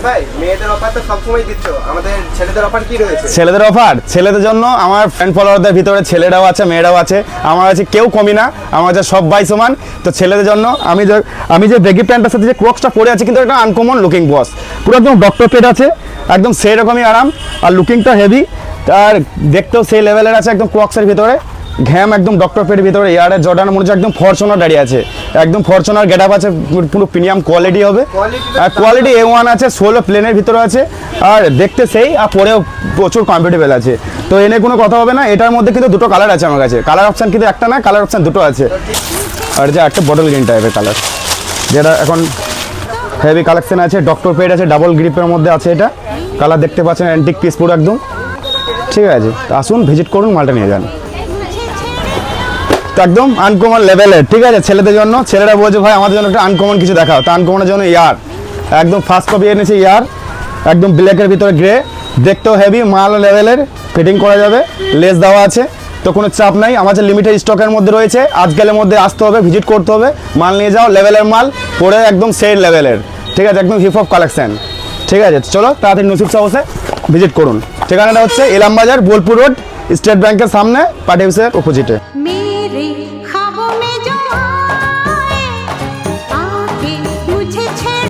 ভাই মেয়েদের অফার তো সবসময় দিচ্ছ, আমাদের ছেলেদের অফার কি রয়েছে? ছেলেদের অফার, ছেলেদের জন্য আমার ফ্রেন্ড ফলোয়ারদের ভিতরে ছেলেরাও আছে মেয়েরাও আছে, আমার আছে কেউ কমি না, আমার কাছে সব ভাই সমান। তো ছেলেদের জন্য আমি যে বেগি প্যান্টের সাথে যে ক্রক্সটা পরে আছে কিন্তু একটা আনকমন লুকিং বস, পুরো একদম ডক্টর পেড আছে, একদম সেই রকমই আরাম, আর লুকিংটা হেভি, আর দেখতেও সেই লেভেলের আছে, একদম ক্রক্সের ভিতরে ঘ্যাম, একদম ডক্টর পেডের ভিতরে এয়ারের জর্ডানের মনে হচ্ছে একদম ফরচুনার দাঁড়িয়ে আছে, একদম ফরচুনার গেট আপ আছে, পুরো প্রিমিয়াম কোয়ালিটি হবে, আর কোয়ালিটি A1 আছে, 16 প্লেনের ভিতরে আছে, আর দেখতে সেই, আর পরেও প্রচুর কমফোর্টেবল আছে। তো এনে কোনো কথা হবে না। এটার মধ্যে কিন্তু দুটো কালার আছে আমার কাছে, কালার অপশান কিন্তু একটা না, কালার অপশান দুটো আছে। আর যে একটা বটল গ্রিন টাইপের কালার, যেটা এখন হেভি কালেকশন আছে, ডক্টর পেড আছে, ডাবল গ্রিপের মধ্যে আছে, এটা কালার দেখতে পাচ্ছেন, অ্যান্টিক পিস পুরো একদম ঠিক আছে। আসুন ভিজিট করুন, মালটা নিয়ে যান, একদম আনকমন লেভেলের, ঠিক আছে। ছেলেদের জন্য, ছেলেরা বলছে ভাই আমাদের জন্য একটা আনকমন কিছু দেখাও, তো আনকমনের জন্য ইয়ার একদম ফার্স্ট কপি এনেছে, ইয়ার একদম ব্ল্যাকের ভিতরে গ্রে, দেখতেও হেভি, মাল লেভেলের, ফিটিং করা যাবে, লেস দেওয়া আছে, তো কোনো চাপ নাই। আমাদের লিমিটেড স্টকের মধ্যে রয়েছে, আজকালের মধ্যে আসতে হবে, ভিজিট করতে হবে, মাল নিয়ে যাও, লেভেলের মাল পরে একদম সেই লেভেলের, ঠিক আছে, একদম হিপ হপ কালেকশন, ঠিক আছে। চলো তাড়াতাড়ি নসিব হাউসে ভিজিট করুন। ঠিকানাটা হচ্ছে ইলামবাজার, বোলপুর রোড, স্টেট ব্যাংকের সামনে, পার্টি অফিসের অপোজিটে।